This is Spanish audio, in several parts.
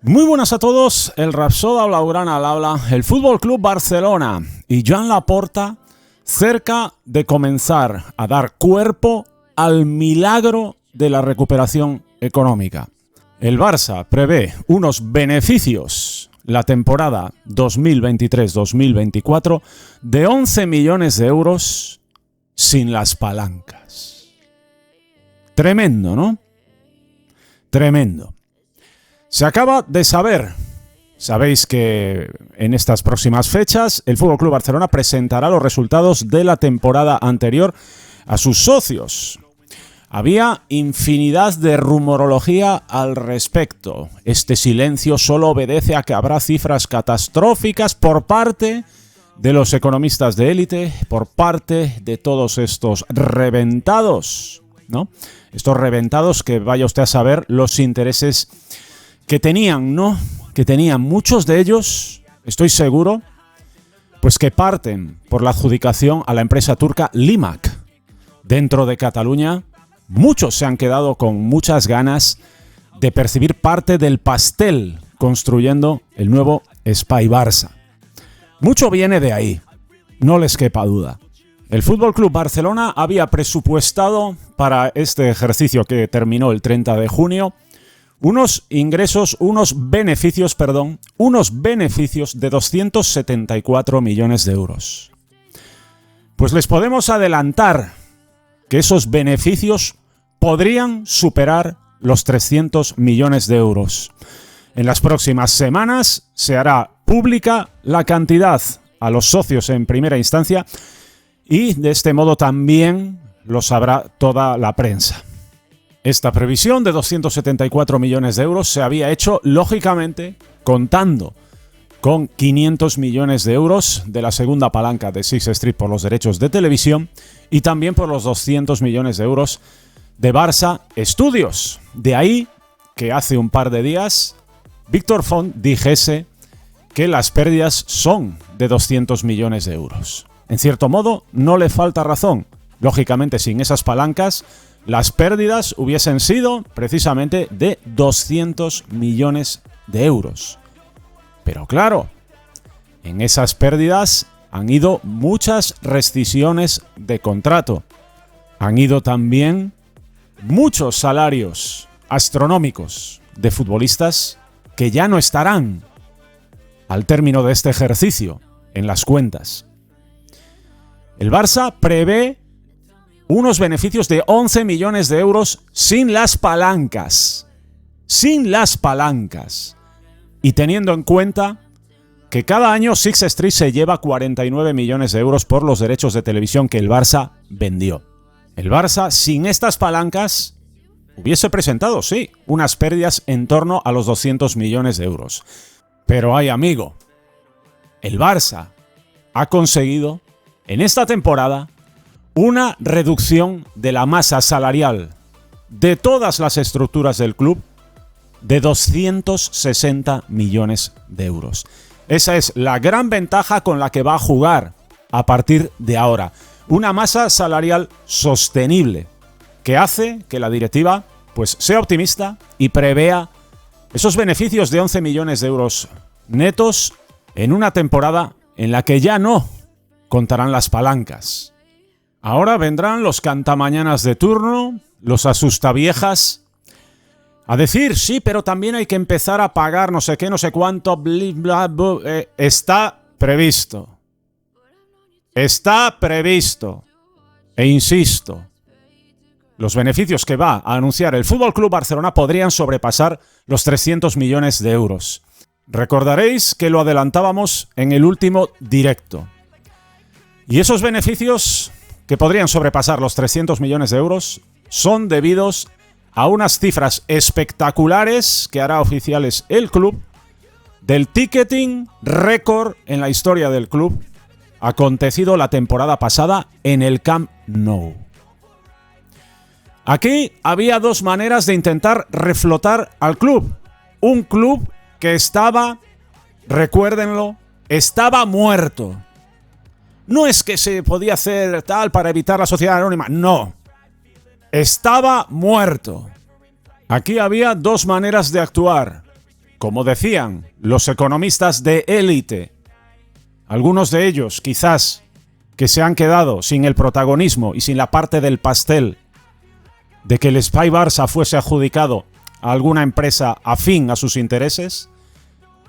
Muy buenas a todos, el Rapsoda Blaugrana al habla, el Fútbol Club Barcelona y Joan Laporta cerca de comenzar a dar cuerpo al milagro de la recuperación económica. El Barça prevé unos beneficios la temporada 2023-2024 de 11 millones de euros sin las palancas. Tremendo, ¿no? Tremendo. Se acaba de saber, sabéis que en estas próximas fechas el FC Barcelona presentará los resultados de la temporada anterior a sus socios. Había infinidad de rumorología al respecto. Este silencio solo obedece a que habrá cifras catastróficas por parte de los economistas de élite, por parte de todos estos reventados, ¿no? Estos reventados que vaya usted a saber los intereses que tenían, ¿no? Que tenían muchos de ellos, estoy seguro, pues que parten por la adjudicación a la empresa turca Limak. Dentro de Cataluña, muchos se han quedado con muchas ganas de percibir parte del pastel construyendo el nuevo Espai Barça. Mucho viene de ahí, no les quepa duda. El FC Barcelona había presupuestado para este ejercicio que terminó el 30 de junio unos beneficios de 274 millones de euros. Pues les podemos adelantar que esos beneficios podrían superar los 300 millones de euros. En las próximas semanas se hará pública la cantidad a los socios en primera instancia y de este modo también lo sabrá toda la prensa. Esta previsión de 274 millones de euros se había hecho, lógicamente, contando con 500 millones de euros de la segunda palanca de Sixth Street por los derechos de televisión y también por los 200 millones de euros de Barça Studios. De ahí que hace un par de días Víctor Font dijese que las pérdidas son de 200 millones de euros. En cierto modo, no le falta razón. Lógicamente, sin esas palancas, las pérdidas hubiesen sido precisamente de 200 millones de euros. Pero claro, en esas pérdidas han ido muchas rescisiones de contrato. Han ido también muchos salarios astronómicos de futbolistas que ya no estarán al término de este ejercicio en las cuentas. El Barça prevé unos beneficios de 11 millones de euros sin las palancas. Sin las palancas. Y teniendo en cuenta que cada año Sixth Street se lleva 49 millones de euros por los derechos de televisión que el Barça vendió. El Barça, sin estas palancas, hubiese presentado, sí, unas pérdidas en torno a los 200 millones de euros. Pero ay, amigo, el Barça ha conseguido en esta temporada una reducción de la masa salarial de todas las estructuras del club de 260 millones de euros. Esa es la gran ventaja con la que va a jugar a partir de ahora. Una masa salarial sostenible que hace que la directiva pues sea optimista y prevea esos beneficios de 11 millones de euros netos en una temporada en la que ya no contarán las palancas. Ahora vendrán los cantamañanas de turno, los asustaviejas, a decir, sí, pero también hay que empezar a pagar no sé qué, no sé cuánto, bla, bla, está previsto. Está previsto. E insisto, los beneficios que va a anunciar el FC Barcelona podrían sobrepasar los 300 millones de euros. Recordaréis que lo adelantábamos en el último directo. Y esos beneficios que podrían sobrepasar los 300 millones de euros son debidos a unas cifras espectaculares que hará oficiales el club del ticketing récord en la historia del club acontecido la temporada pasada en el Camp Nou. Aquí había dos maneras de intentar reflotar al club. Un club que estaba, recuérdenlo, estaba muerto. No es que se podía hacer tal para evitar la sociedad anónima, no. Estaba muerto. Aquí había dos maneras de actuar. como decían los economistas de élite, algunos de ellos quizás que se han quedado sin el protagonismo y sin la parte del pastel de que el Espai Barça fuese adjudicado a alguna empresa afín a sus intereses,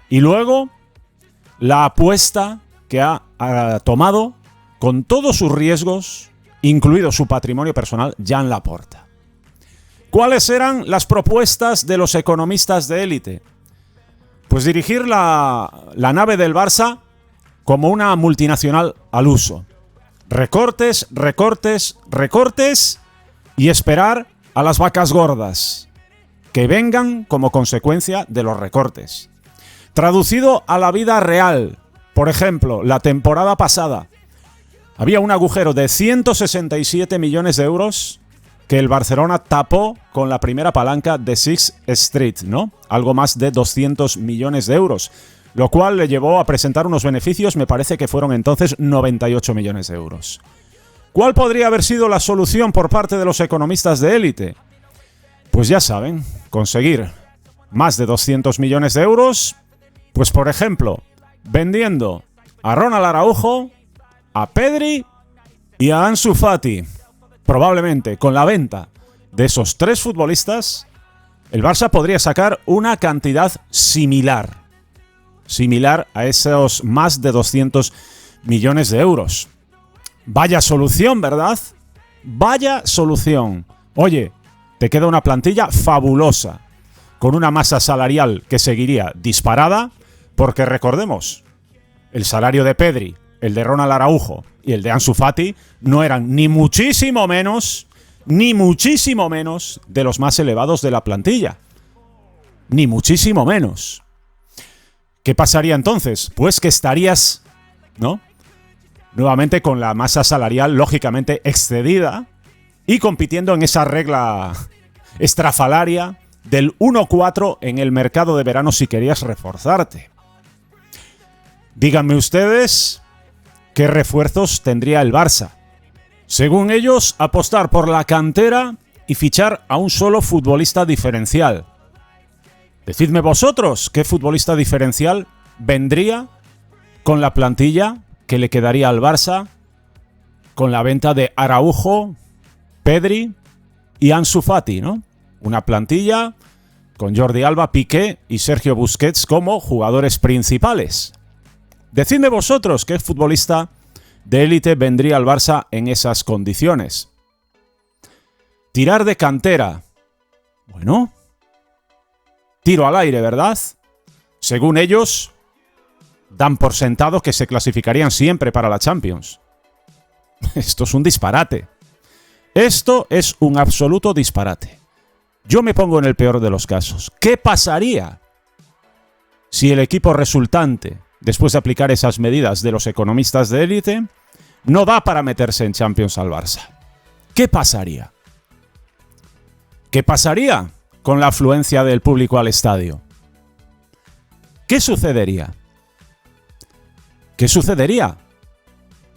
y luego la apuesta que ha tomado con todos sus riesgos, incluido su patrimonio personal, Joan Laporta. ¿Cuáles eran las propuestas de los economistas de élite? Pues dirigir la nave del Barça como una multinacional al uso. Recortes, recortes, recortes y esperar a las vacas gordas que vengan como consecuencia de los recortes. Traducido a la vida real, por ejemplo, la temporada pasada había un agujero de 167 millones de euros que el Barcelona tapó con la primera palanca de Sixth Street, ¿no? Algo más de 200 millones de euros, lo cual le llevó a presentar unos beneficios, me parece que fueron entonces 98 millones de euros. ¿Cuál podría haber sido la solución por parte de los economistas de élite? Pues ya saben, conseguir más de 200 millones de euros, pues por ejemplo, vendiendo a Ronald Araujo, a Pedri y a Ansu Fati. Probablemente con la venta de esos tres futbolistas, el Barça podría sacar una cantidad similar a esos más de 200 millones de euros. Vaya solución, ¿verdad? Vaya solución. Oye, te queda una plantilla fabulosa, con una masa salarial que seguiría disparada, porque recordemos, el salario de Pedri, el de Ronald Araujo y el de Ansu Fati no eran ni muchísimo menos de los más elevados de la plantilla. Ni muchísimo menos. ¿Qué pasaría entonces? Pues que estarías, ¿no?, nuevamente con la masa salarial lógicamente excedida y compitiendo en esa regla estrafalaria del 1-4 en el mercado de verano si querías reforzarte. Díganme ustedes qué refuerzos tendría el Barça. Según ellos, apostar por la cantera y fichar a un solo futbolista diferencial. Decidme vosotros qué futbolista diferencial vendría con la plantilla que le quedaría al Barça con la venta de Araujo, Pedri y Ansu Fati, ¿no? Una plantilla con Jordi Alba, Piqué y Sergio Busquets como jugadores principales. Decidme vosotros qué futbolista de élite vendría al Barça en esas condiciones. Tirar de cantera. Bueno, tiro al aire, ¿verdad? Según ellos, dan por sentado que se clasificarían siempre para la Champions. Esto es un disparate. Esto es un absoluto disparate. Yo me pongo en el peor de los casos. ¿Qué pasaría si el equipo resultante, después de aplicar esas medidas de los economistas de élite, no da para meterse en Champions al Barça? ¿Qué pasaría? ¿Qué pasaría con la afluencia del público al estadio? ¿Qué sucedería? ¿Qué sucedería?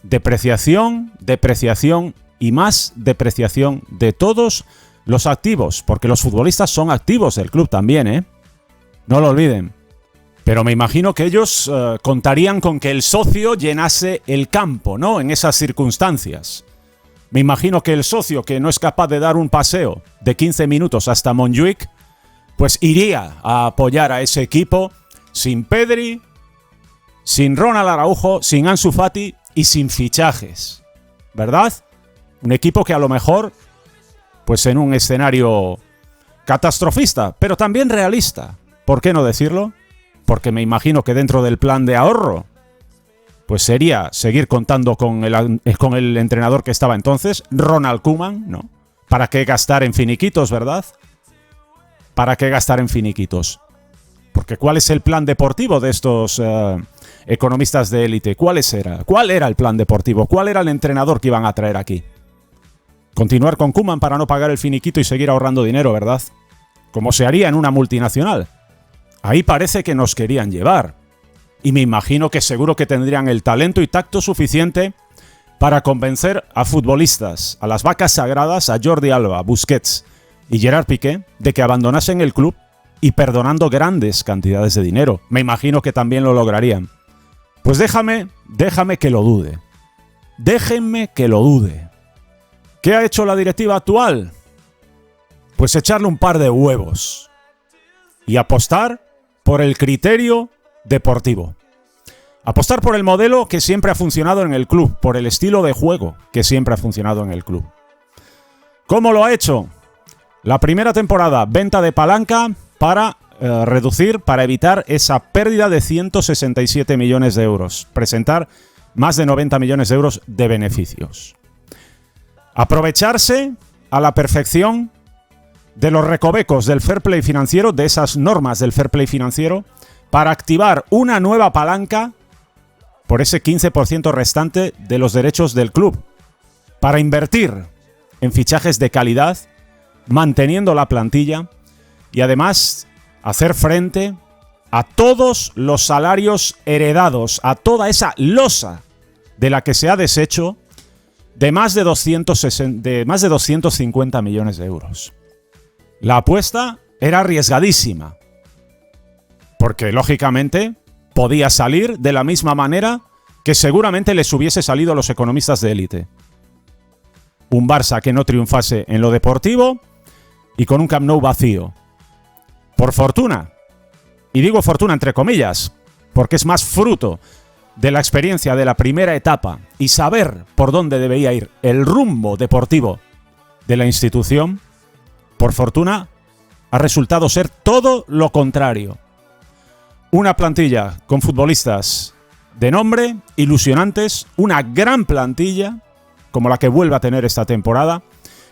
Depreciación, depreciación y más depreciación de todos los activos, porque los futbolistas son activos del club también, ¿eh? No lo olviden. Pero me imagino que ellos contarían con que el socio llenase el campo, ¿no? En esas circunstancias. Me imagino que el socio que no es capaz de dar un paseo de 15 minutos hasta Montjuic, pues iría a apoyar a ese equipo sin Pedri, sin Ronald Araujo, sin Ansu Fati y sin fichajes, ¿verdad? Un equipo que a lo mejor, pues en un escenario catastrofista, pero también realista. ¿Por qué no decirlo? Porque me imagino que dentro del plan de ahorro, pues sería seguir contando con el entrenador que estaba entonces, Ronald Koeman, ¿no? ¿Para qué gastar en finiquitos, verdad? ¿Para qué gastar en finiquitos? Porque ¿cuál es el plan deportivo de estos economistas de élite? ¿Cuál era el plan deportivo? ¿Cuál era el entrenador que iban a traer aquí? Continuar con Koeman para no pagar el finiquito y seguir ahorrando dinero, ¿verdad? Como se haría en una multinacional. Ahí parece que nos querían llevar. Y me imagino que seguro que tendrían el talento y tacto suficiente para convencer a futbolistas, a las vacas sagradas, a Jordi Alba, Busquets y Gerard Piqué, de que abandonasen el club y perdonando grandes cantidades de dinero. Me imagino que también lo lograrían. Pues déjame que lo dude. Déjenme que lo dude. ¿Qué ha hecho la directiva actual? Pues echarle un par de huevos y apostar por el criterio deportivo. Apostar por el modelo que siempre ha funcionado en el club, por el estilo de juego que siempre ha funcionado en el club. ¿Cómo lo ha hecho? La primera temporada, venta de palanca para para evitar esa pérdida de 167 millones de euros. Presentar más de 90 millones de euros de beneficios. Aprovecharse a la perfección de los recovecos del fair play financiero, de esas normas del fair play financiero, para activar una nueva palanca por ese 15% restante de los derechos del club, para invertir en fichajes de calidad, manteniendo la plantilla y además hacer frente a todos los salarios heredados, a toda esa losa de la que se ha deshecho de más de 250 millones de euros. La apuesta era arriesgadísima, porque lógicamente podía salir de la misma manera que seguramente les hubiese salido a los economistas de élite. Un Barça que no triunfase en lo deportivo y con un Camp Nou vacío. Por fortuna, y digo fortuna entre comillas, porque es más fruto de la experiencia de la primera etapa y saber por dónde debía ir el rumbo deportivo de la institución, por fortuna ha resultado ser todo lo contrario. Una plantilla con futbolistas de nombre, ilusionantes, una gran plantilla, como la que vuelve a tener esta temporada,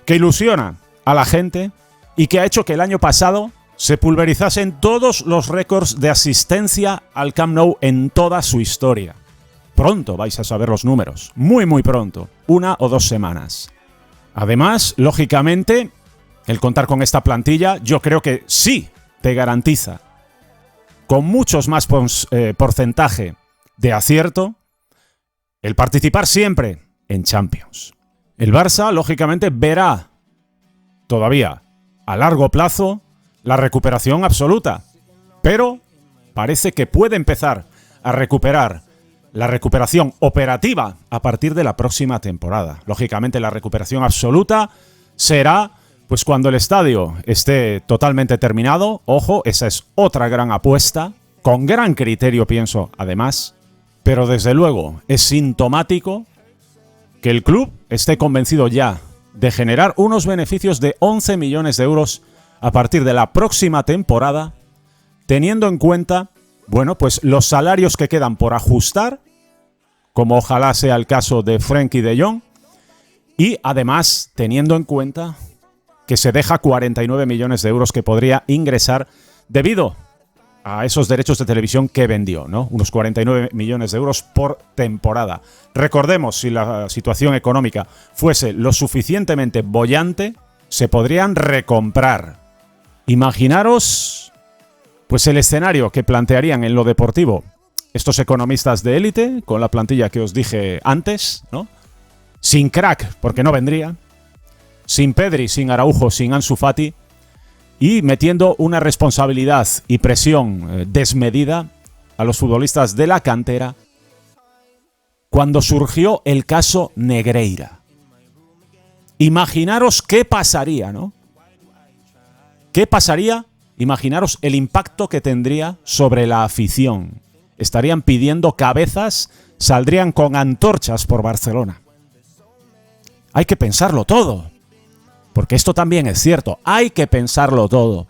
que ilusiona a la gente y que ha hecho que el año pasado se pulverizasen todos los récords de asistencia al Camp Nou en toda su historia. Pronto vais a saber los números, muy pronto, 1 o 2 semanas. Además, lógicamente, el contar con esta plantilla yo creo que sí te garantiza con muchos más porcentaje de acierto el participar siempre en Champions. El Barça, lógicamente, verá todavía a largo plazo la recuperación absoluta, pero parece que puede empezar a recuperar la recuperación operativa a partir de la próxima temporada. Lógicamente, la recuperación absoluta será pues cuando el estadio esté totalmente terminado. Ojo, esa es otra gran apuesta, con gran criterio pienso además, pero desde luego es sintomático que el club esté convencido ya de generar unos beneficios de 11 millones de euros a partir de la próxima temporada, teniendo en cuenta, bueno, pues los salarios que quedan por ajustar, como ojalá sea el caso de Frenkie de Jong, y además teniendo en cuenta que se deja 49 millones de euros que podría ingresar debido a esos derechos de televisión que vendió, ¿no? Unos 49 millones de euros por temporada. Recordemos, si la situación económica fuese lo suficientemente boyante, se podrían recomprar. Imaginaros pues el escenario que plantearían en lo deportivo estos economistas de élite, con la plantilla que os dije antes, ¿no? Sin crack, porque no vendría, sin Pedri, sin Araujo, sin Ansu Fati, y metiendo una responsabilidad y presión desmedida a los futbolistas de la cantera cuando surgió el caso Negreira. Imaginaros qué pasaría, ¿no? ¿Qué pasaría? Imaginaros el impacto que tendría sobre la afición. Estarían pidiendo cabezas, saldrían con antorchas por Barcelona. Hay que pensarlo todo. Porque esto también es cierto, hay que pensarlo todo.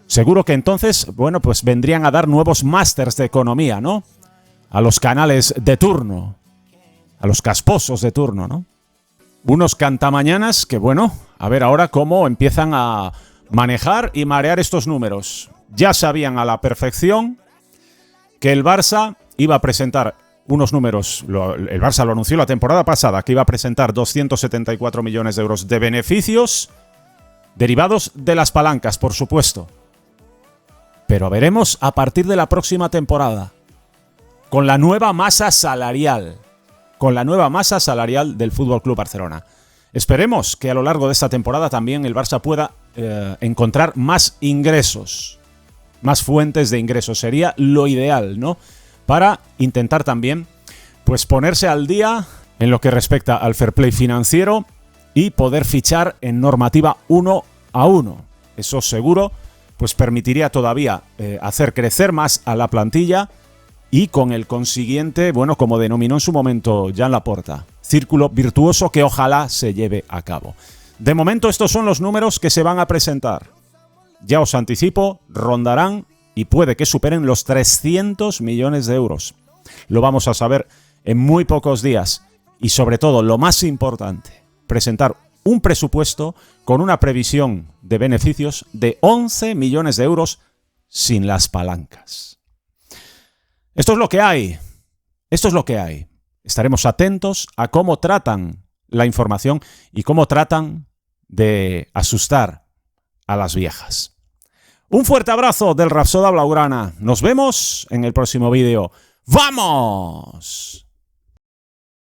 Seguro que entonces, bueno, pues vendrían a dar nuevos másters de economía, ¿no? A los canales de turno, a los casposos de turno, ¿no? Unos cantamañanas que, bueno, a ver ahora cómo empiezan a manejar y marear estos números. Ya sabían a la perfección que el Barça iba a presentar unos números, el Barça lo anunció la temporada pasada, que iba a presentar 274 millones de euros de beneficios derivados de las palancas, por supuesto. Pero veremos a partir de la próxima temporada, con la nueva masa salarial, del Fútbol Club Barcelona. Esperemos que a lo largo de esta temporada también el Barça pueda encontrar más ingresos, más fuentes de ingresos. Sería lo ideal, ¿no? Para intentar también pues ponerse al día en lo que respecta al fair play financiero y poder fichar en normativa 1 a 1. Eso seguro pues permitiría todavía hacer crecer más a la plantilla y con el consiguiente, bueno, como denominó en su momento Joan Laporta, círculo virtuoso que ojalá se lleve a cabo. De momento estos son los números que se van a presentar. Ya os anticipo, rondarán y puede que superen los 300 millones de euros. Lo vamos a saber en muy pocos días y sobre todo, lo más importante, presentar un presupuesto con una previsión de beneficios de 11 millones de euros sin las palancas. Esto es lo que hay. Esto es lo que hay. Estaremos atentos a cómo tratan la información y cómo tratan de asustar a las viejas. Un fuerte abrazo del Rapsoda Blaugrana. Nos vemos en el próximo vídeo. ¡Vamos!